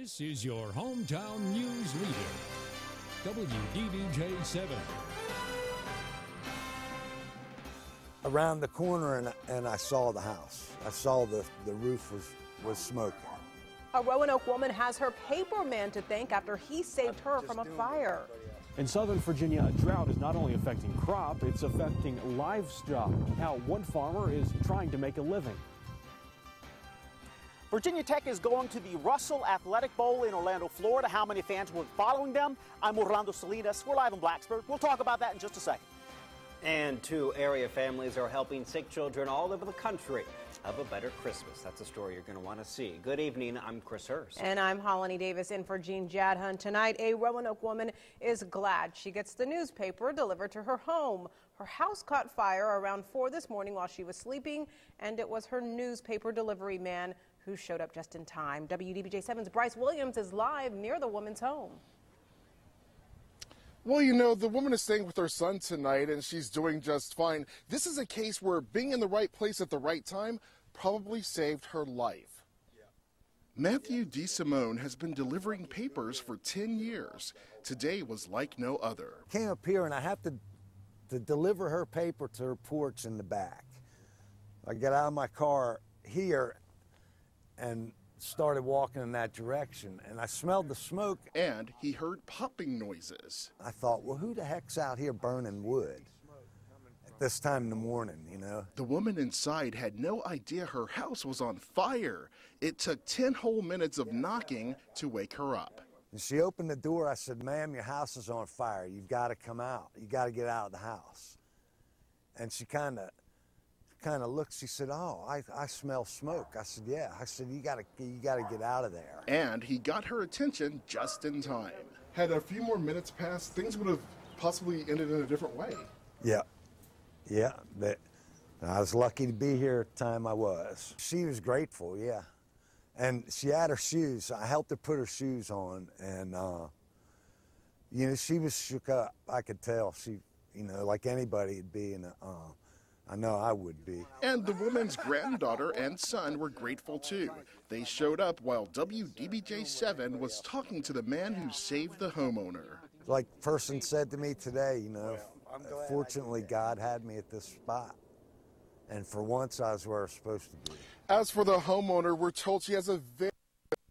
This is your hometown news leader, WDBJ 7. Around the corner and I saw the house. I saw the roof was smoking. A Roanoke woman has her paper man to thank after he saved her from a fire. In Southern Virginia, a drought is not only affecting crop, it's affecting livestock. How one farmer is trying to make a living. Virginia Tech is going to the Russell Athletic Bowl in Orlando, Florida. How many fans were following them? I'm Orlando Salinas. We're live in Blacksburg. We'll talk about that in just a second. And 2 area families are helping sick children all over the country have a better Christmas. That's a story you're going to want to see. Good evening. I'm Chris Hurst. And I'm Holly Davis in for Jean Jadhunt. Tonight, a Roanoke woman is glad she gets the newspaper delivered to her home. Her house caught fire around 4 this morning while she was sleeping, and it was her newspaper delivery man who showed up just in time. WDBJ 7's Bryce Williams is live near the woman's home. Well, you know, the woman is staying with her son tonight, and she's doing just fine. This is a case where being in the right place at the right time probably saved her life. Matthew DeSimone has been delivering papers for 10 years. Today was like no other. Came up here, and I have to deliver her paper to her porch in the back. I got out of my car here and started walking in that direction, and I smelled the smoke. And he heard popping noises. I thought, well, who the heck's out here burning wood at this time in the morning, you know? The woman inside had no idea her house was on fire. It took 10 whole minutes of knocking to wake her up. And she opened the door. I said, ma'am, your house is on fire. You've got to come out. You got to get out of the house. And she kind of looked. She said, oh, I smell smoke. I said, yeah. I said, you gotta get out of there. And he got her attention just in time. Had a few more minutes passed, things would have possibly ended in a different way. Yeah, but I was lucky to be here at the time I was. She was grateful, yeah. And she had her shoes. I helped her put her shoes on, and you know, she was shook up. I could tell. She, you know, like anybody would be in a I know I would be. And the woman's granddaughter and son were grateful too. They showed up while WDBJ 7 was talking to the man who saved the homeowner. Like the person said to me today, you know, fortunately God had me at this spot. And for once I was where I was supposed to be. As for the homeowner, we're told she has a very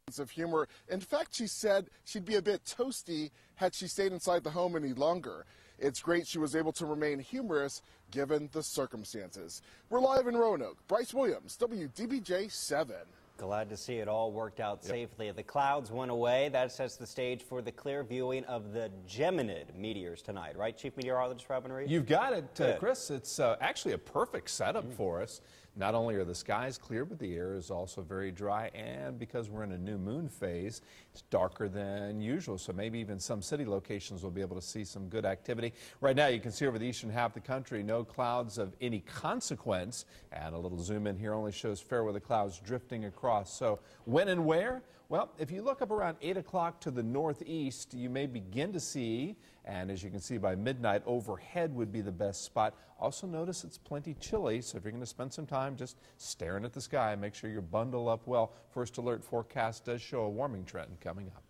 sense of humor. In fact, she said she'd be a bit toasty had she stayed inside the home any longer. It's great she was able to remain humorous given the circumstances. We're live in Roanoke. Bryce Williams, WDBJ 7. Glad to see it all worked out safely. The clouds went away. That sets the stage for the clear viewing of the Geminid meteors tonight. Right, Chief Meteorologist Robin Reed? You've got it, Chris. It's actually a perfect setup for us. Not only are the skies clear, but the air is also very dry, and because we're in a new moon phase, it's darker than usual, so maybe even some city locations will be able to see some good activity. Right now, you can see over the eastern half of the country, no clouds of any consequence, and a little zoom in here only shows fair weather clouds drifting across. So when and where? Well, if you look up around 8 o'clock to the northeast, you may begin to see, and as you can see by midnight, overhead would be the best spot. Also notice it's plenty chilly, so if you're going to spend some time just staring at the sky, make sure you bundle up well. First alert forecast does show a warming trend coming up.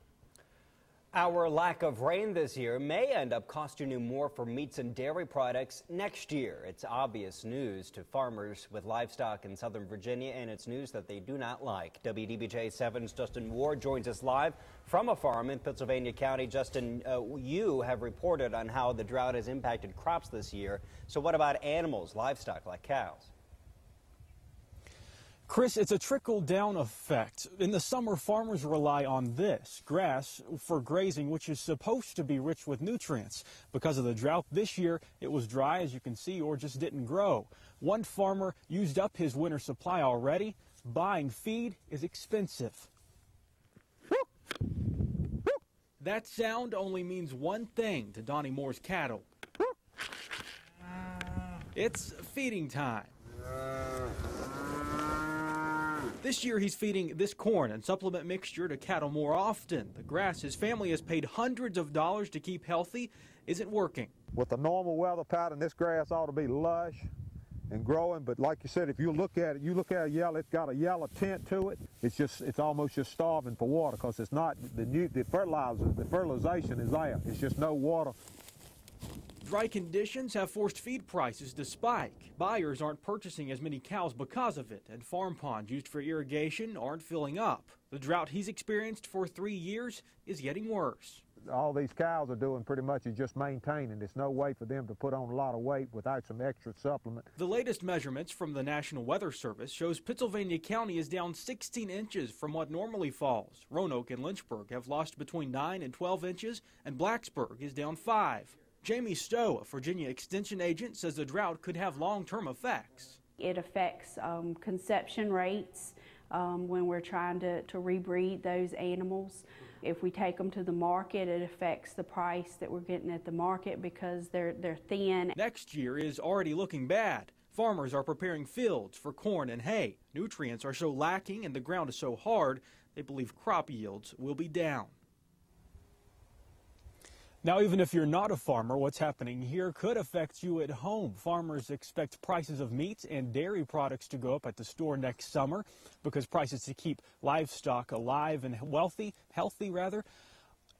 Our lack of rain this year may end up costing you more for meats and dairy products next year. It's obvious news to farmers with livestock in Southern Virginia, and it's news that they do not like. WDBJ 7's Justin Ward joins us live from a farm in Pennsylvania County. Justin, you have reported on how the drought has impacted crops this year. So what about animals, livestock like cows? Chris, it's a trickle-down effect. In the summer, farmers rely on this, grass, for grazing, which is supposed to be rich with nutrients. Because of the drought this year, it was dry, as you can see, or just didn't grow. One farmer used up his winter supply already. Buying feed is expensive. That sound only means one thing to Donnie Moore's cattle. It's feeding time. This year he's feeding this corn and supplement mixture to cattle more often. The grass his family has paid hundreds of dollars to keep healthy isn't working. With the normal weather pattern, this grass ought to be lush and growing. But like you said, if you look at it, yellow. It's got a yellow tint to it. It's almost just starving for water because it's not the fertilization is there. It's just no water. Dry conditions have forced feed prices to spike. Buyers aren't purchasing as many cows because of it, and farm ponds used for irrigation aren't filling up. The drought he's experienced for 3 years is getting worse. All these cows are doing pretty much is just maintaining. There's no way for them to put on a lot of weight without some extra supplement. The latest measurements from the National Weather Service shows Pittsylvania County is down 16 inches from what normally falls. Roanoke and Lynchburg have lost between 9 and 12 inches, and Blacksburg is down 5. Jamie Stowe, a Virginia Extension agent, says the drought could have long-term effects. It affects conception rates when we're trying to rebreed those animals. If we take them to the market, it affects the price that we're getting at the market because they're thin. Next year is already looking bad. Farmers are preparing fields for corn and hay. Nutrients are so lacking and the ground is so hard, they believe crop yields will be down. Now, even if you're not a farmer, what's happening here could affect you at home. Farmers expect prices of meats and dairy products to go up at the store next summer because prices to keep livestock alive and healthy rather,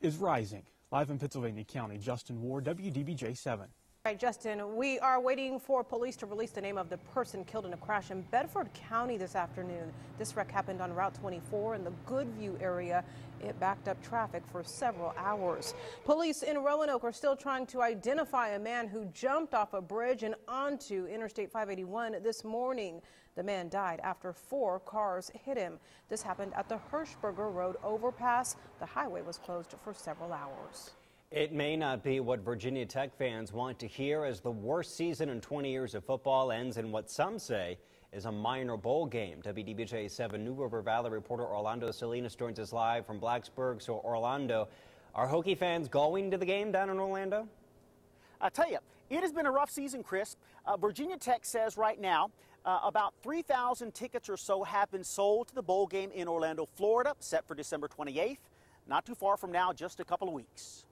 is rising. Live in Pennsylvania County, Justin Ward, WDBJ 7. All right, Justin, we are waiting for police to release the name of the person killed in a crash in Bedford County this afternoon. This wreck happened on Route 24 in the Goodview area. It backed up traffic for several hours. Police in Roanoke are still trying to identify a man who jumped off a bridge and onto Interstate 581 this morning. The man died after 4 cars hit him. This happened at the Hirschberger Road overpass. The highway was closed for several hours. It may not be what Virginia Tech fans want to hear as the worst season in 20 years of football ends in what some say is a minor bowl game. WDBJ 7 New River Valley reporter Orlando Salinas joins us live from Blacksburg. So, Orlando, are Hokie fans going to the game down in Orlando? I tell you, it has been a rough season, Chris. Virginia Tech says right now about 3,000 tickets or so have been sold to the bowl game in Orlando, Florida, set for December 28th. Not too far from now, just a couple of weeks.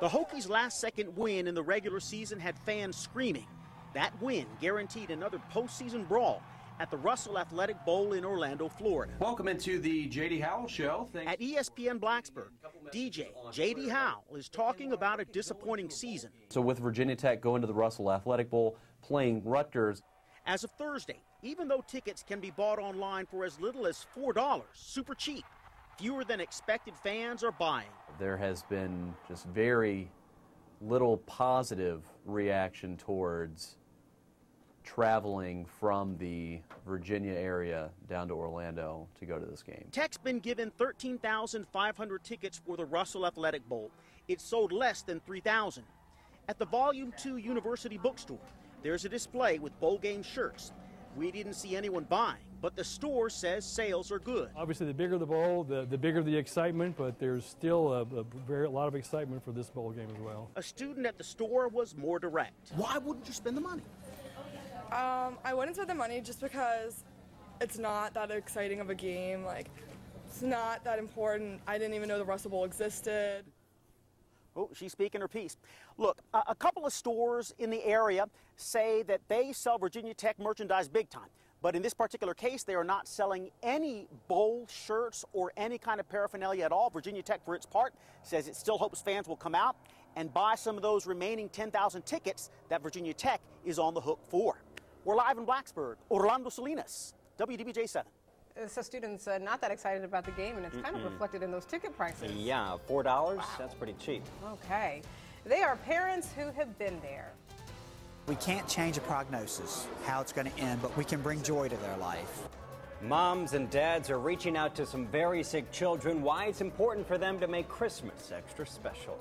The Hokies' last-second win in the regular season had fans screaming. That win guaranteed another postseason brawl at the Russell Athletic Bowl in Orlando, Florida. Welcome into the J.D. Howell Show. At ESPN Blacksburg, DJ J.D. Howell is talking about a disappointing season. So with Virginia Tech going to the Russell Athletic Bowl, playing Rutgers. As of Thursday, even though tickets can be bought online for as little as $4, super cheap, fewer than expected fans are buying. There has been just very little positive reaction towards traveling from the Virginia area down to Orlando to go to this game. Tech's been given 13,500 tickets for the Russell Athletic Bowl. It sold less than 3,000. At the Volume 2 University Bookstore, there's a display with bowl game shirts. We didn't see anyone buying, but the store says sales are good. Obviously, the bigger the bowl, the bigger the excitement, but there's still a lot of excitement for this bowl game as well. A student at the store was more direct. Why wouldn't you spend the money? I wouldn't spend the money just because it's not that exciting of a game. Like, it's not that important. I didn't even know the Russell Bowl existed. Oh, she's speaking her piece. Look, a couple of stores in the area say that they sell Virginia Tech merchandise big time. But in this particular case, they are not selling any bowl shirts or any kind of paraphernalia at all. Virginia Tech, for its part, says it still hopes fans will come out and buy some of those remaining 10,000 tickets that Virginia Tech is on the hook for. We're live in Blacksburg. Orlando Salinas, WDBJ 7. So students not that excited about the game, and it's kind of reflected in those ticket prices. Yeah, $4, wow. That's pretty cheap. Okay. They are parents who have been there. We can't change a prognosis, how it's going to end, but we can bring joy to their life. Moms and dads are reaching out to some very sick children, why it's important for them to make Christmas extra special.